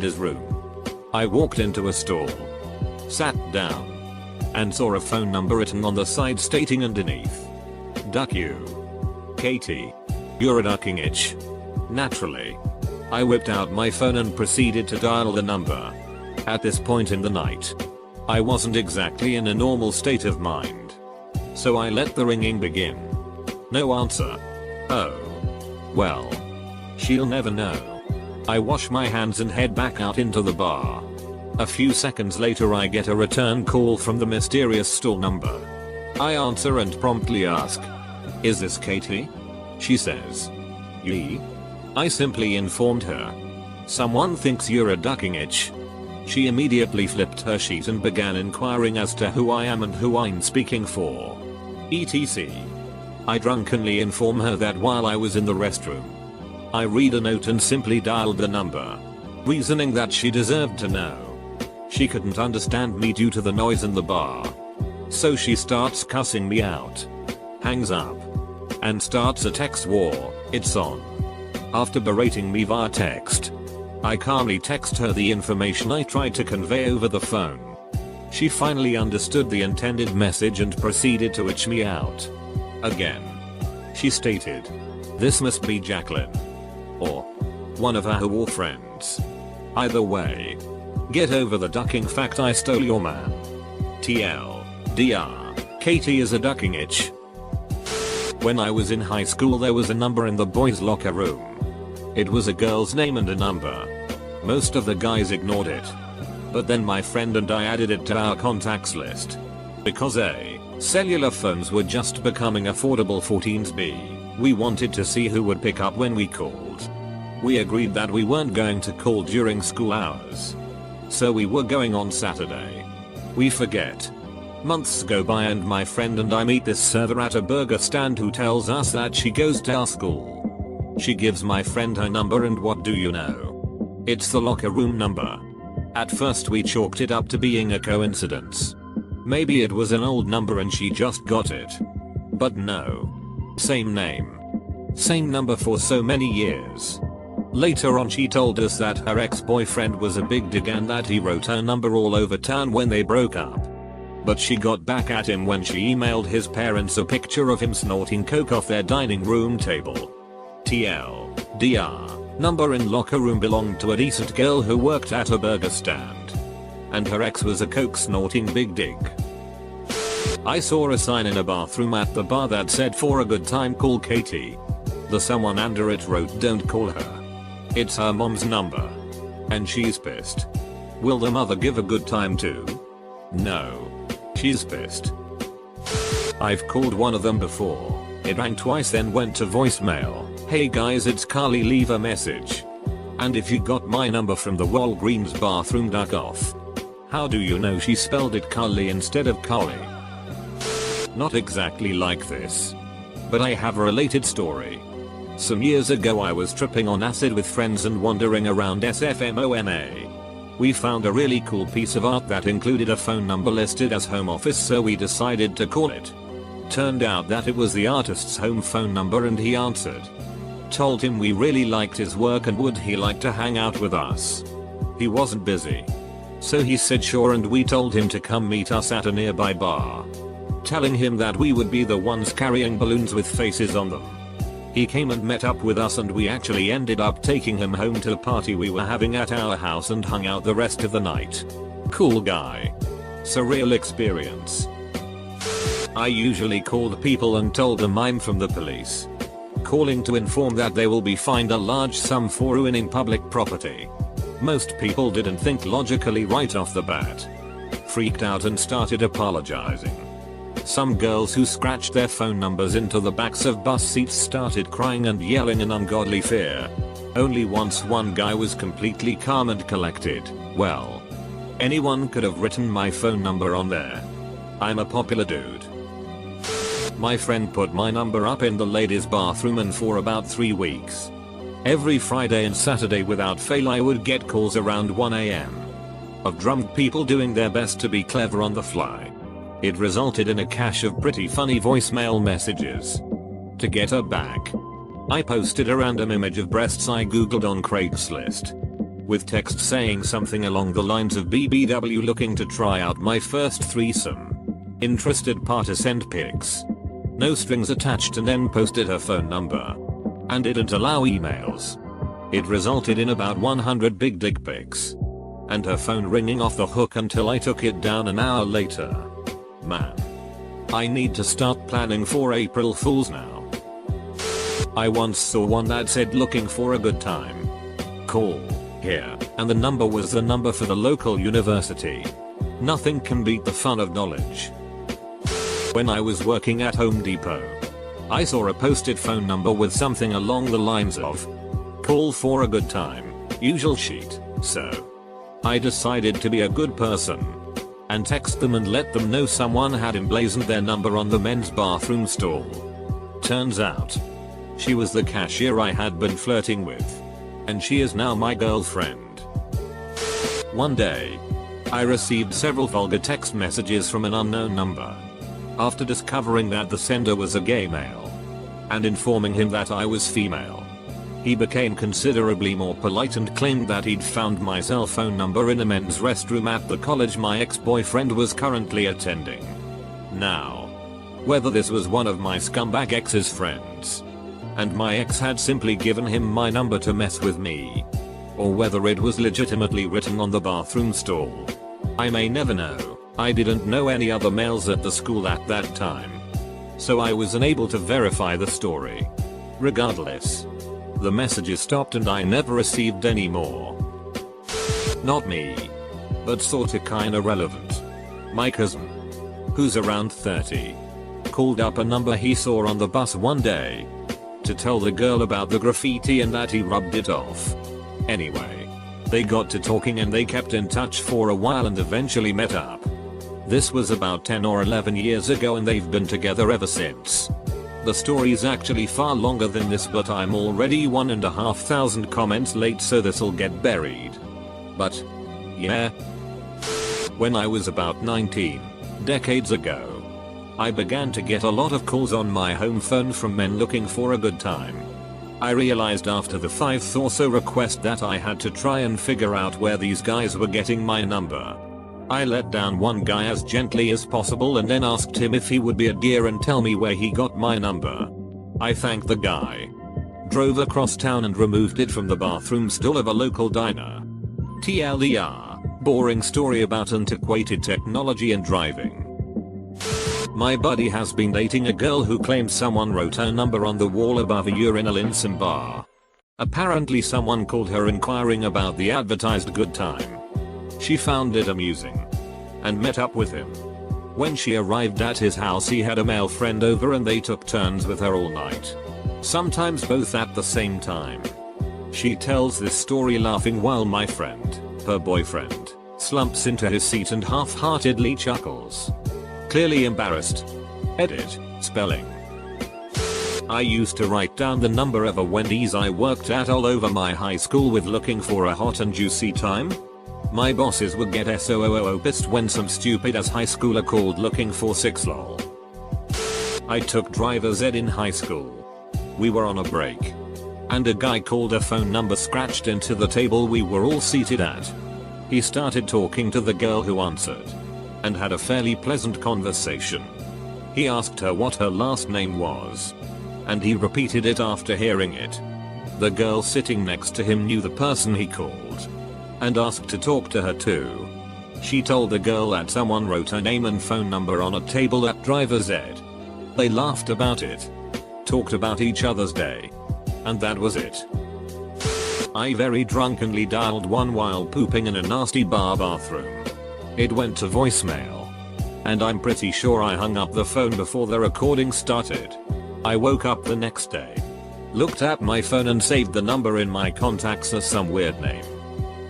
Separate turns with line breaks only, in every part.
his room. I walked into a stall, sat down, and saw a phone number written on the side stating underneath, "Duck you. Katie. You're a ducking itch." Naturally, I whipped out my phone and proceeded to dial the number. At this point in the night, I wasn't exactly in a normal state of mind, so I let the ringing begin. No answer. Oh. Well. She'll never know. I wash my hands and head back out into the bar. A few seconds later I get a return call from the mysterious stall number. I answer and promptly ask, "Is this Katie?" She says, "Yee." I simply informed her, "Someone thinks you're a ducking itch." She immediately flipped her sheet and began inquiring as to who I am and who I'm speaking for. etc. I drunkenly inform her that while I was in the restroom, I read a note and simply dialed the number, reasoning that she deserved to know. She couldn't understand me due to the noise in the bar. So she starts cussing me out, hangs up, and starts a text war. It's on. After berating me via text, I calmly text her the information I tried to convey over the phone. She finally understood the intended message and proceeded to itch me out. Again. She stated, "This must be Jacqueline. Or one of her war friends. Either way, get over the ducking fact I stole your man. TLDR, Katie is a ducking itch." When I was in high school there was a number in the boys' locker room. It was a girl's name and a number. Most of the guys ignored it. But then my friend and I added it to our contacts list. Because A, cellular phones were just becoming affordable for teens. B, we wanted to see who would pick up when we called. We agreed that we weren't going to call during school hours. So we were going on Saturday. We forget. Months go by and my friend and I meet this server at a burger stand who tells us that she goes to our school. She gives my friend her number and what do you know? It's the locker room number. At first we chalked it up to being a coincidence. Maybe it was an old number and she just got it. But no. Same name. Same number for so many years. Later on she told us that her ex-boyfriend was a big dig and that he wrote her number all over town when they broke up. But she got back at him when she emailed his parents a picture of him snorting coke off their dining room table. TLDR, number in locker room belonged to a decent girl who worked at a burger stand. And her ex was a coke snorting big dig. I saw a sign in a bathroom at the bar that said "For a good time call Katie." The someone under it wrote "Don't call her. It's her mom's number. And she's pissed." Will the mother give a good time too? No. She's pissed. I've called one of them before. It rang twice then went to voicemail. "Hey guys, it's Carly, leave a message. And if you got my number from the Walgreens bathroom, duck off." How do you know she spelled it Carly instead of Carly? Not exactly like this. But I have a related story. Some years ago I was tripping on acid with friends and wandering around SFMONA. We found a really cool piece of art that included a phone number listed as home office, so we decided to call it. Turned out that it was the artist's home phone number and he answered. Told him we really liked his work and would he like to hang out with us. He wasn't busy. So he said sure, and we told him to come meet us at a nearby bar. Telling him that we would be the ones carrying balloons with faces on them. He came and met up with us and we actually ended up taking him home to a party we were having at our house and hung out the rest of the night. Cool guy. Surreal experience. I usually called people and told them I'm from the police. Calling to inform that they will be fined a large sum for ruining public property. Most people didn't think logically right off the bat. Freaked out and started apologizing. Some girls who scratched their phone numbers into the backs of bus seats started crying and yelling in ungodly fear. Only once one guy was completely calm and collected. Well, anyone could have written my phone number on there. I'm a popular dude. My friend put my number up in the ladies' bathroom and for about 3 weeks. Every Friday and Saturday without fail I would get calls around 1 AM. Of drunk people doing their best to be clever on the fly. It resulted in a cache of pretty funny voicemail messages. To get her back, I posted a random image of breasts I googled on Craigslist. with text saying something along the lines of BBW looking to try out my first threesome. Interested party send pics. No strings attached, and then posted her phone number. And didn't allow emails. It resulted in about 100 big dick pics. And her phone ringing off the hook until I took it down an hour later. Man. I need to start planning for April Fools now. I once saw one that said looking for a good time. Call here, and the number was the number for the local university. Nothing can beat the fun of knowledge. When I was working at Home Depot, I saw a posted phone number with something along the lines of call for a good time, usual sheet, so I decided to be a good person and text them and let them know someone had emblazoned their number on the men's bathroom stall. Turns out, she was the cashier I had been flirting with, and she is now my girlfriend. One day, I received several vulgar text messages from an unknown number. After discovering that the sender was a gay male and informing him that I was female, he became considerably more polite and claimed that he'd found my cell phone number in a men's restroom at the college my ex-boyfriend was currently attending. Now, whether this was one of my scumbag ex's friends and my ex had simply given him my number to mess with me, or whether it was legitimately written on the bathroom stall, I may never know. I didn't know any other males at the school at that time, so I was unable to verify the story. Regardless, the messages stopped and I never received any more. Not me, but sorta kinda relevant. My cousin, who's around 30, called up a number he saw on the bus one day to tell the girl about the graffiti and that he rubbed it off. Anyway, they got to talking and they kept in touch for a while and eventually met up. This was about 10 or 11 years ago and they've been together ever since. The story's actually far longer than this, but I'm already 1,500 comments late, so this'll get buried. But yeah. When I was about 19, decades ago, I began to get a lot of calls on my home phone from men looking for a good time. I realized after the 5th or so request that I had to try and figure out where these guys were getting my number. I let down one guy as gently as possible and then asked him if he would be a dear and tell me where he got my number. I thanked the guy, drove across town and removed it from the bathroom stall of a local diner. TLDR, boring story about antiquated technology and driving. My buddy has been dating a girl who claims someone wrote her number on the wall above a urinal in some bar. Apparently someone called her inquiring about the advertised good time. She found it amusing and met up with him. When she arrived at his house, he had a male friend over and they took turns with her all night. Sometimes both at the same time. She tells this story laughing while my friend, her boyfriend, slumps into his seat and half-heartedly chuckles. Clearly embarrassed. Edit, spelling. I used to write down the number of a Wendy's I worked at all over my high school with looking for a hot and juicy time. My bosses would get SOOO pissed when some stupid ass high schooler called looking for 6 lol. I took driver's ed in high school. We were on a break, and a guy called a phone number scratched into the table we were all seated at. He started talking to the girl who answered, and had a fairly pleasant conversation. He asked her what her last name was, and he repeated it after hearing it. The girl sitting next to him knew the person he called and asked to talk to her too. She told the girl that someone wrote her name and phone number on a table at driver's ed. They laughed about it, talked about each other's day, and that was it. I very drunkenly dialed one while pooping in a nasty bar bathroom. It went to voicemail, and I'm pretty sure I hung up the phone before the recording started. I woke up the next day, looked at my phone and saved the number in my contacts as some weird name.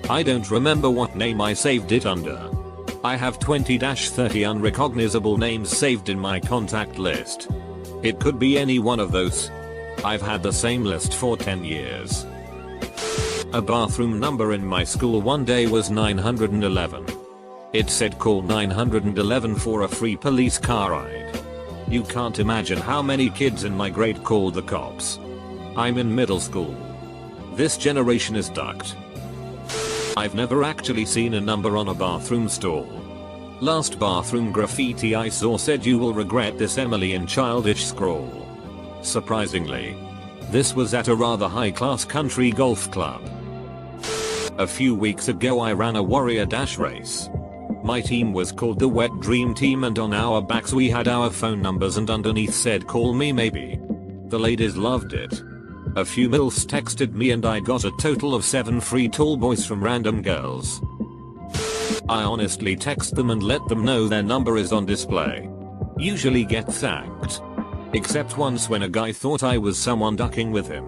I don't remember what name I saved it under. I have 20-30 unrecognizable names saved in my contact list. It could be any one of those. I've had the same list for 10 years. A bathroom number in my school one day was 911. It said call 911 for a free police car ride. You can't imagine how many kids in my grade called the cops. I'm in middle school. This generation is ducked. I've never actually seen a number on a bathroom stall. Last bathroom graffiti I saw said "You will regret this, Emily," in childish scrawl. Surprisingly, this was at a rather high-class country golf club. A few weeks ago I ran a Warrior Dash race. My team was called the Wet Dream Team, and on our backs we had our phone numbers and underneath said "Call me maybe." The ladies loved it. A few milfs texted me and I got a total of 7 free tall boys from random girls. I honestly text them and let them know their number is on display. Usually get thanked. Except once when a guy thought I was someone ducking with him.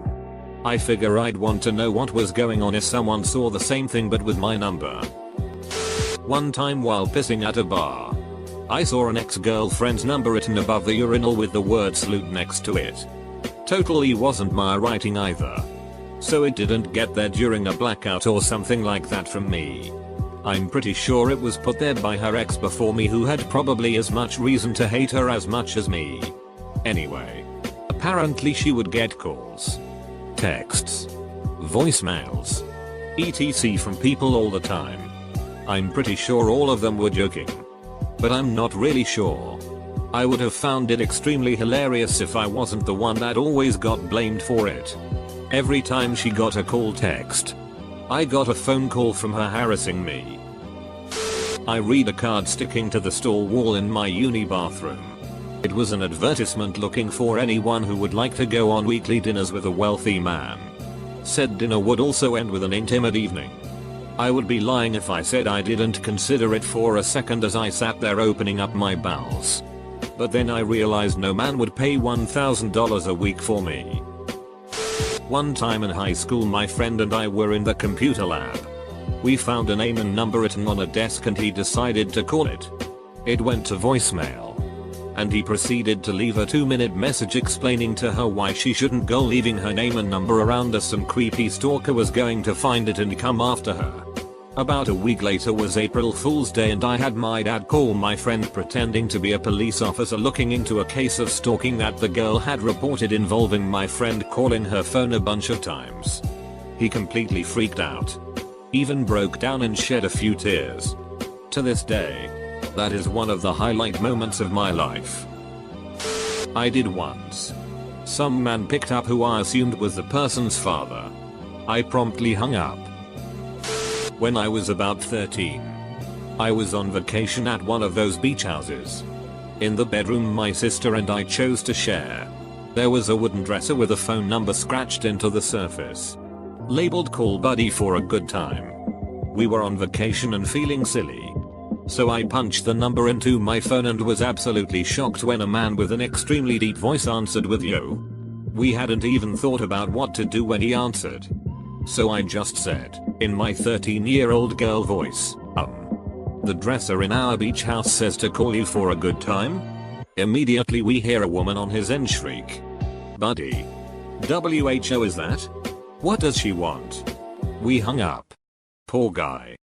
I figure I'd want to know what was going on if someone saw the same thing but with my number. One time while pissing at a bar, I saw an ex-girlfriend's number written above the urinal with the word "salute" next to it. Totally wasn't my writing either. So it didn't get there during a blackout or something like that from me. I'm pretty sure it was put there by her ex before me, who had probably as much reason to hate her as much as me. Anyway, apparently she would get calls, texts, voicemails, etc. from people all the time. I'm pretty sure all of them were joking. But I'm not really sure. I would have found it extremely hilarious if I wasn't the one that always got blamed for it. Every time she got a call text, I got a phone call from her harassing me. I read a card sticking to the stall wall in my uni bathroom. It was an advertisement looking for anyone who would like to go on weekly dinners with a wealthy man. Said dinner would also end with an intimate evening. I would be lying if I said I didn't consider it for a second as I sat there opening up my bowels. But then I realized no man would pay $1,000 a week for me. One time in high school my friend and I were in the computer lab. We found a name and number written on a desk and he decided to call it. It went to voicemail. And he proceeded to leave a 2-minute message explaining to her why she shouldn't go leaving her name and number around as some creepy stalker was going to find it and come after her. About a week later was April Fool's Day and I had my dad call my friend pretending to be a police officer looking into a case of stalking that the girl had reported involving my friend calling her phone a bunch of times. He completely freaked out. Even broke down and shed a few tears. To this day, that is one of the highlight moments of my life. I did once. Some man picked up who I assumed was the person's father. I promptly hung up. When I was about 13, I was on vacation at one of those beach houses. In the bedroom my sister and I chose to share, there was a wooden dresser with a phone number scratched into the surface, labeled "Call Buddy for a good time." We were on vacation and feeling silly. So I punched the number into my phone and was absolutely shocked when a man with an extremely deep voice answered with "Yo." We hadn't even thought about what to do when he answered. So I just said, in my 13-year-old girl voice, "The dresser in our beach house says to call you for a good time?" Immediately we hear a woman on his end shriek, "Buddy. WHO is that? What does she want?" We hung up. Poor guy.